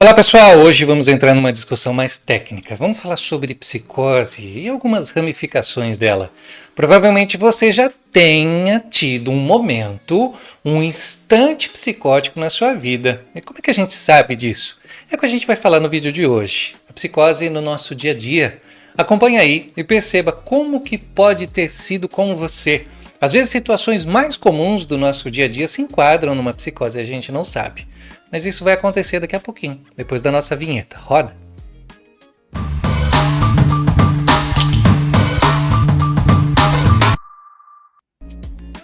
Olá pessoal, hoje vamos entrar numa discussão mais técnica. Vamos falar sobre psicose e algumas ramificações dela. Provavelmente você já tenha tido um momento, um instante psicótico na sua vida. E como é que a gente sabe disso? É o que a gente vai falar no vídeo de hoje. A psicose no nosso dia a dia. Acompanhe aí e perceba como que pode ter sido com você. Às vezes situações mais comuns do nosso dia a dia se enquadram numa psicose e a gente não sabe. Mas isso vai acontecer daqui a pouquinho, depois da nossa vinheta. Roda!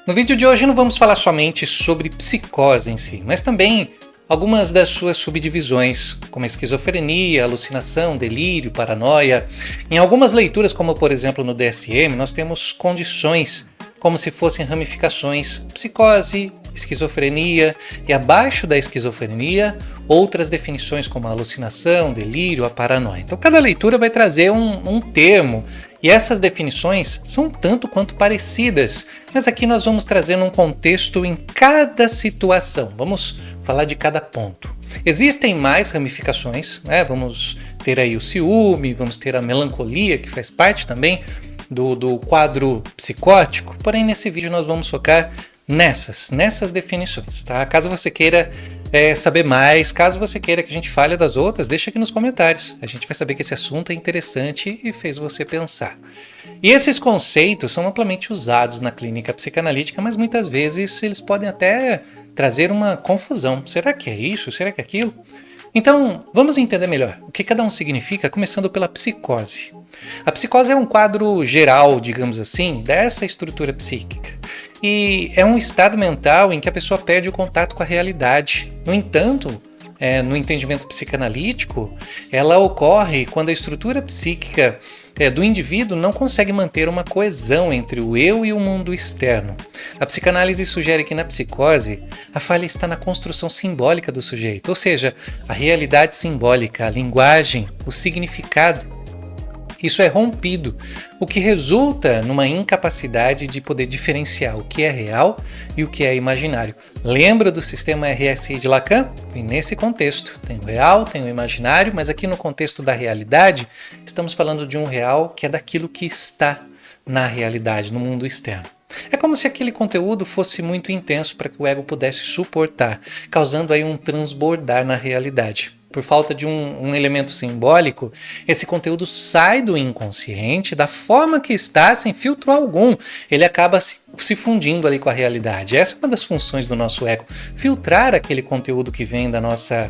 No vídeo de hoje não vamos falar somente sobre psicose em si, mas também algumas das suas subdivisões, como esquizofrenia, alucinação, delírio, paranoia. Em algumas leituras, como por exemplo no DSM, nós temos condições como se fossem ramificações: psicose, esquizofrenia, e abaixo da esquizofrenia, outras definições como a alucinação, delírio, a paranoia. Então cada leitura vai trazer um termo, e essas definições são tanto quanto parecidas, mas aqui nós vamos trazer um contexto em cada situação, vamos falar de cada ponto. Existem mais ramificações, né? Vamos ter aí o ciúme, vamos ter a melancolia, que faz parte também do quadro psicótico, porém nesse vídeo nós vamos focar nessas definições, tá? Caso você queira saber mais, caso você queira que a gente fale das outras, deixa aqui nos comentários. A gente vai saber que esse assunto é interessante e fez você pensar. E esses conceitos são amplamente usados na clínica psicanalítica, mas muitas vezes eles podem até trazer uma confusão. Será que é isso? Será que é aquilo? Então, vamos entender melhor o que cada um significa, começando pela psicose. A psicose é um quadro geral, digamos assim, dessa estrutura psíquica. E é um estado mental em que a pessoa perde o contato com a realidade. No entanto, no entendimento psicanalítico, ela ocorre quando a estrutura psíquica do indivíduo não consegue manter uma coesão entre o eu e o mundo externo. A psicanálise sugere que na psicose, a falha está na construção simbólica do sujeito, ou seja, a realidade simbólica, a linguagem, o significado. Isso é rompido, o que resulta numa incapacidade de poder diferenciar o que é real e o que é imaginário. Lembra do sistema RSI de Lacan? E nesse contexto, tem o real, tem o imaginário, mas aqui no contexto da realidade, estamos falando de um real que é daquilo que está na realidade, no mundo externo. É como se aquele conteúdo fosse muito intenso para que o ego pudesse suportar, causando aí um transbordar na realidade. Por falta de um elemento simbólico, esse conteúdo sai do inconsciente da forma que está, sem filtro algum. Ele acaba se fundindo ali com a realidade. Essa é uma das funções do nosso ego, filtrar aquele conteúdo que vem da nossa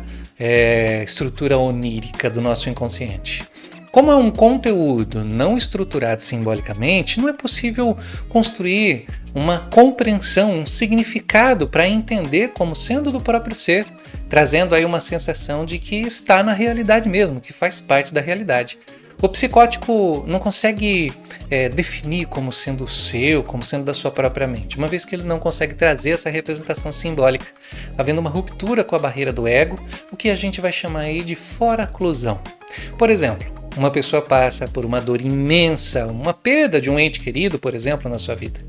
estrutura onírica do nosso inconsciente. Como é um conteúdo não estruturado simbolicamente, não é possível construir uma compreensão, um significado para entender como sendo do próprio ser, trazendo aí uma sensação de que está na realidade mesmo, que faz parte da realidade. O psicótico não consegue definir como sendo seu, como sendo da sua própria mente, uma vez que ele não consegue trazer essa representação simbólica, havendo uma ruptura com a barreira do ego, o que a gente vai chamar aí de foraclusão. Por exemplo, uma pessoa passa por uma dor imensa, uma perda de um ente querido, por exemplo, na sua vida.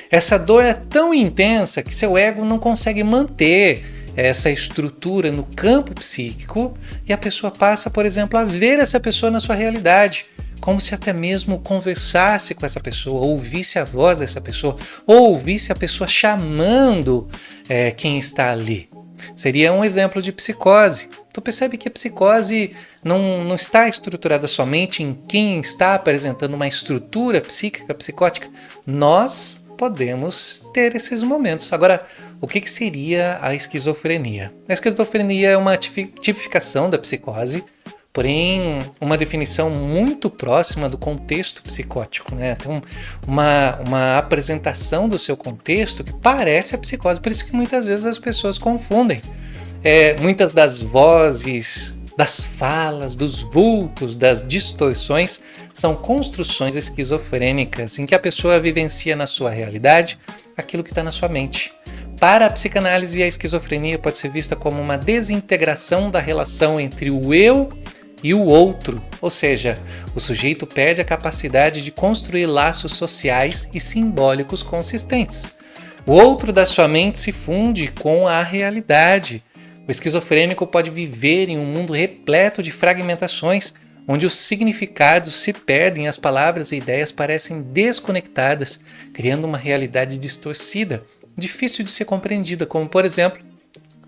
Essa dor é tão intensa que seu ego não consegue manter essa estrutura no campo psíquico e a pessoa passa, por exemplo, a ver essa pessoa na sua realidade, como se até mesmo conversasse com essa pessoa, ouvisse a voz dessa pessoa, ou ouvisse a pessoa chamando quem está ali. Seria um exemplo de psicose. Então percebe que a psicose não está estruturada somente em quem está apresentando uma estrutura psíquica, psicótica. Nós podemos ter esses momentos. Agora, o que seria a esquizofrenia? A esquizofrenia é uma tipificação da psicose, porém uma definição muito próxima do contexto psicótico, né? Então, uma apresentação do seu contexto que parece a psicose, por isso que muitas vezes as pessoas confundem. Muitas das vozes, das falas, dos vultos, das distorções são construções esquizofrênicas em que a pessoa vivencia na sua realidade aquilo que está na sua mente. Para a psicanálise, a esquizofrenia pode ser vista como uma desintegração da relação entre o eu e o outro, ou seja, o sujeito perde a capacidade de construir laços sociais e simbólicos consistentes. O outro da sua mente se funde com a realidade, O esquizofrênico pode viver em um mundo repleto de fragmentações, onde os significados se perdem e as palavras e ideias parecem desconectadas, criando uma realidade distorcida, difícil de ser compreendida, como, por exemplo,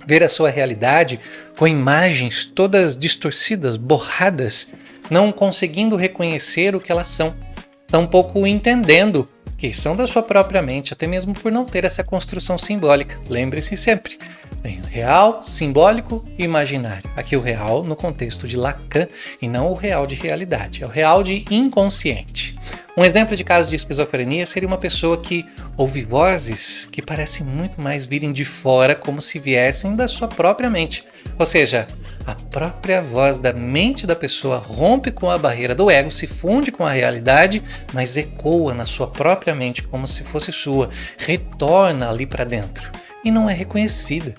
ver a sua realidade com imagens todas distorcidas, borradas, não conseguindo reconhecer o que elas são, tampouco entendendo que são da sua própria mente, até mesmo por não ter essa construção simbólica. Lembre-se sempre, bem, real, simbólico e imaginário. Aqui o real no contexto de Lacan e não o real de realidade, é o real de inconsciente. Um exemplo de caso de esquizofrenia seria uma pessoa que ouve vozes que parecem muito mais virem de fora, como se viessem da sua própria mente. Ou seja, a própria voz da mente da pessoa rompe com a barreira do ego, se funde com a realidade, mas ecoa na sua própria mente como se fosse sua, retorna ali para dentro e não é reconhecida.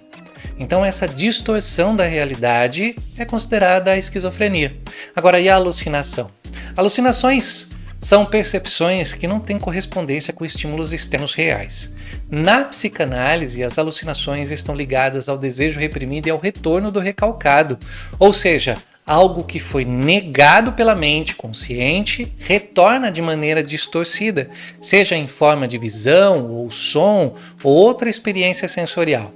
Então essa distorção da realidade é considerada a esquizofrenia. Agora, e a alucinação? Alucinações são percepções que não têm correspondência com estímulos externos reais. Na psicanálise, as alucinações estão ligadas ao desejo reprimido e ao retorno do recalcado, ou seja, algo que foi negado pela mente consciente retorna de maneira distorcida, seja em forma de visão, ou som, ou outra experiência sensorial.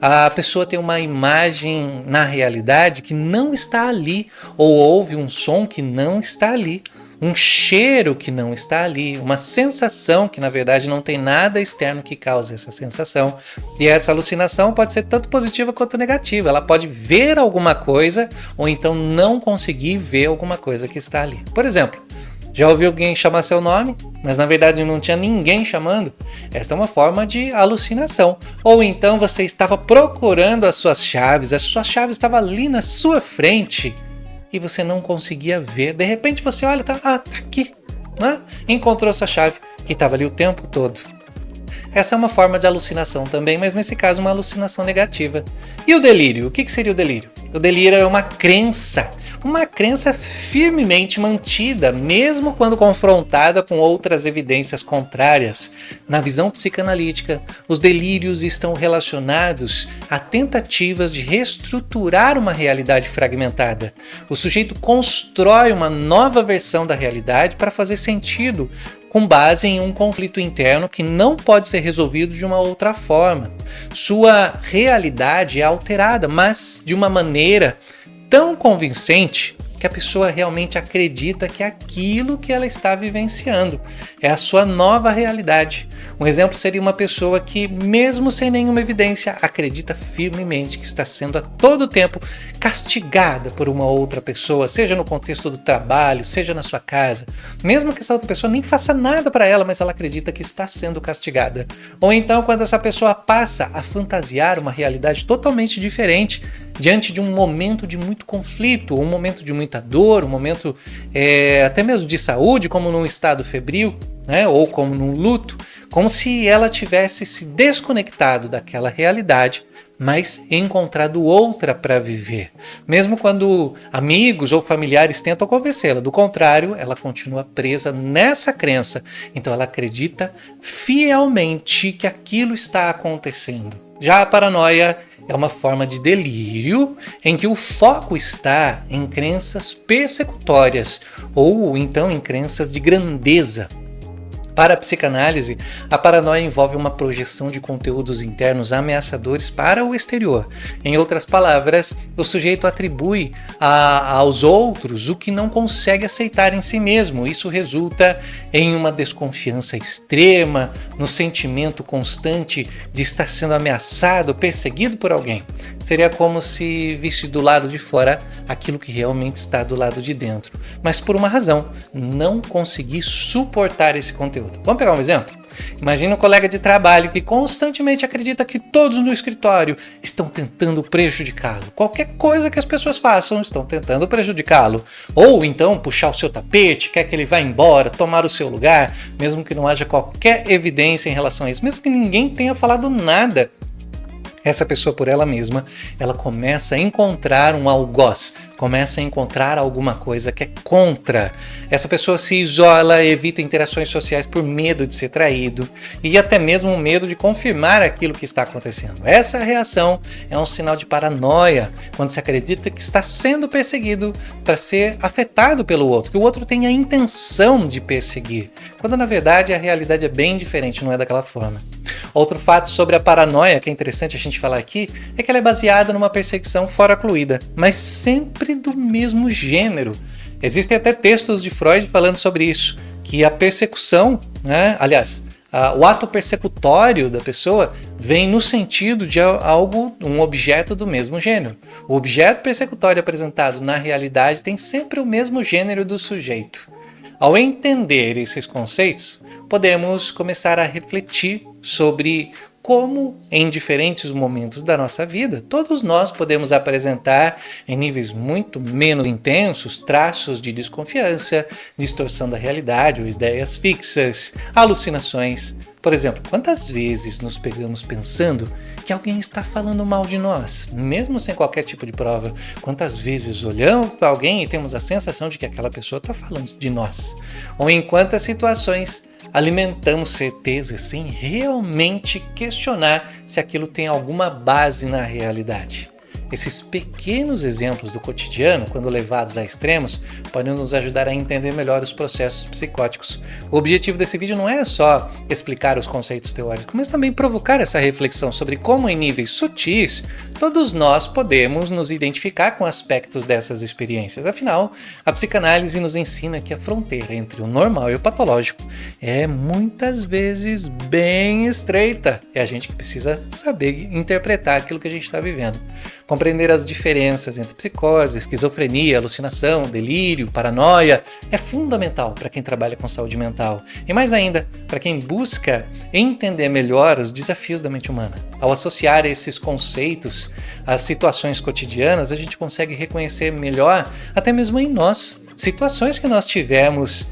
A pessoa tem uma imagem na realidade que não está ali, ou ouve um som que não está ali, um cheiro que não está ali, uma sensação que na verdade não tem nada externo que cause essa sensação. E essa alucinação pode ser tanto positiva quanto negativa. Ela pode ver alguma coisa ou então não conseguir ver alguma coisa que está ali. Por exemplo, já ouviu alguém chamar seu nome, mas na verdade não tinha ninguém chamando? Esta é uma forma de alucinação. Ou então você estava procurando as suas chaves, a sua chave estava ali na sua frente e você não conseguia ver. De repente você olha, tá aqui, né? Encontrou sua chave, que estava ali o tempo todo. Essa é uma forma de alucinação também, mas nesse caso uma alucinação negativa. E o delírio? O que seria o delírio? O delírio é uma crença firmemente mantida, mesmo quando confrontada com outras evidências contrárias. Na visão psicanalítica, os delírios estão relacionados a tentativas de reestruturar uma realidade fragmentada. O sujeito constrói uma nova versão da realidade para fazer sentido, com base em um conflito interno que não pode ser resolvido de uma outra forma. Sua realidade é alterada, mas de uma maneira tão convincente que a pessoa realmente acredita que aquilo que ela está vivenciando é a sua nova realidade. Um exemplo seria uma pessoa que, mesmo sem nenhuma evidência, acredita firmemente que está sendo a todo tempo castigada por uma outra pessoa, seja no contexto do trabalho, seja na sua casa. Mesmo que essa outra pessoa nem faça nada para ela, mas ela acredita que está sendo castigada. Ou então, quando essa pessoa passa a fantasiar uma realidade totalmente diferente, diante de um momento de muito conflito, um momento de muita dor, um momento até mesmo de saúde, como num estado febril, né, ou como num luto, como se ela tivesse se desconectado daquela realidade, mas encontrado outra para viver. Mesmo quando amigos ou familiares tentam convencê-la, do contrário, ela continua presa nessa crença. Então ela acredita fielmente que aquilo está acontecendo. Já a paranoia é uma forma de delírio em que o foco está em crenças persecutórias ou então em crenças de grandeza. Para a psicanálise, a paranoia envolve uma projeção de conteúdos internos ameaçadores para o exterior. Em outras palavras, o sujeito atribui aos outros o que não consegue aceitar em si mesmo. Isso resulta em uma desconfiança extrema, no sentimento constante de estar sendo ameaçado, perseguido por alguém. Seria como se visse do lado de fora aquilo que realmente está do lado de dentro. Mas por uma razão, não conseguir suportar esse conteúdo. Vamos pegar um exemplo? Imagina um colega de trabalho que constantemente acredita que todos no escritório estão tentando prejudicá-lo. Qualquer coisa que as pessoas façam estão tentando prejudicá-lo. Ou então puxar o seu tapete, quer que ele vá embora, tomar o seu lugar, mesmo que não haja qualquer evidência em relação a isso, mesmo que ninguém tenha falado nada. essa pessoa por ela mesma, ela começa a encontrar um algoz, começa a encontrar alguma coisa que é contra. Essa pessoa se isola, evita interações sociais por medo de ser traído e até mesmo medo de confirmar aquilo que está acontecendo. Essa reação é um sinal de paranoia, quando se acredita que está sendo perseguido para ser afetado pelo outro, que o outro tem a intenção de perseguir, quando na verdade a realidade é bem diferente, não é daquela forma. Outro fato sobre a paranoia que é interessante a gente falar aqui é que ela é baseada numa perseguição foracluída, mas sempre do mesmo gênero. Existem até textos de Freud falando sobre isso, que a persecução, o ato persecutório da pessoa vem no sentido de um objeto do mesmo gênero. O objeto persecutório apresentado na realidade tem sempre o mesmo gênero do sujeito. Ao entender esses conceitos, podemos começar a refletir sobre como, em diferentes momentos da nossa vida, todos nós podemos apresentar, em níveis muito menos intensos, traços de desconfiança, distorção da realidade ou ideias fixas, alucinações. Por exemplo, quantas vezes nos pegamos pensando que alguém está falando mal de nós, mesmo sem qualquer tipo de prova? Quantas vezes olhamos para alguém e temos a sensação de que aquela pessoa está falando de nós? Ou em quantas situações alimentamos certezas sem realmente questionar se aquilo tem alguma base na realidade? Esses pequenos exemplos do cotidiano, quando levados a extremos, podem nos ajudar a entender melhor os processos psicóticos. O objetivo desse vídeo não é só explicar os conceitos teóricos, mas também provocar essa reflexão sobre como, em níveis sutis, todos nós podemos nos identificar com aspectos dessas experiências. Afinal, a psicanálise nos ensina que a fronteira entre o normal e o patológico é muitas vezes bem estreita. É a gente que precisa saber interpretar aquilo que a gente está vivendo. Compreender as diferenças entre psicose, esquizofrenia, alucinação, delírio, paranoia é fundamental para quem trabalha com saúde mental e, mais ainda, para quem busca entender melhor os desafios da mente humana. Ao associar esses conceitos às situações cotidianas, a gente consegue reconhecer melhor, até mesmo em nós, situações que nós tivemos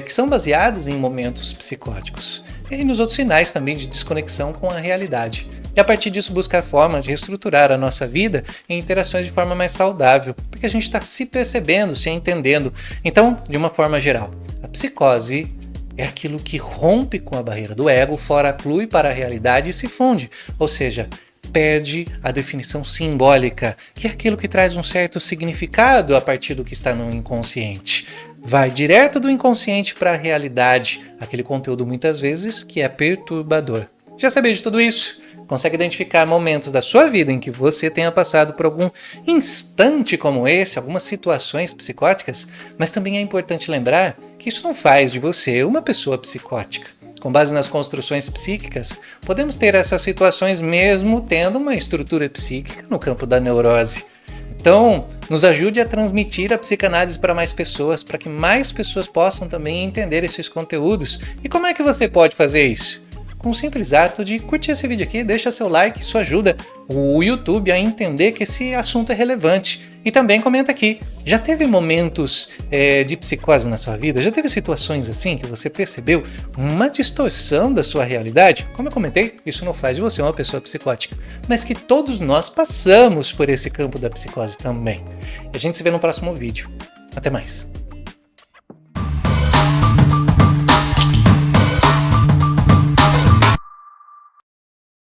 que são baseadas em momentos psicóticos e nos outros sinais também de desconexão com a realidade. E a partir disso buscar formas de reestruturar a nossa vida em interações de forma mais saudável, porque a gente está se percebendo, se entendendo. Então, de uma forma geral, a psicose é aquilo que rompe com a barreira do ego, foraclui para a realidade e se funde, ou seja, perde a definição simbólica, que é aquilo que traz um certo significado a partir do que está no inconsciente. Vai direto do inconsciente para a realidade, aquele conteúdo muitas vezes que é perturbador. Já sabia de tudo isso? Consegue identificar momentos da sua vida em que você tenha passado por algum instante como esse, algumas situações psicóticas, mas também é importante lembrar que isso não faz de você uma pessoa psicótica. Com base nas construções psíquicas, podemos ter essas situações mesmo tendo uma estrutura psíquica no campo da neurose. Então, nos ajude a transmitir a psicanálise para mais pessoas, para que mais pessoas possam também entender esses conteúdos. E como é que você pode fazer isso? Com o simples ato de curtir esse vídeo aqui, deixa seu like, isso ajuda o YouTube a entender que esse assunto é relevante. E também comenta aqui, já teve momentos de psicose na sua vida? Já teve situações assim que você percebeu uma distorção da sua realidade? Como eu comentei, isso não faz de você uma pessoa psicótica, mas que todos nós passamos por esse campo da psicose também. E a gente se vê no próximo vídeo. Até mais!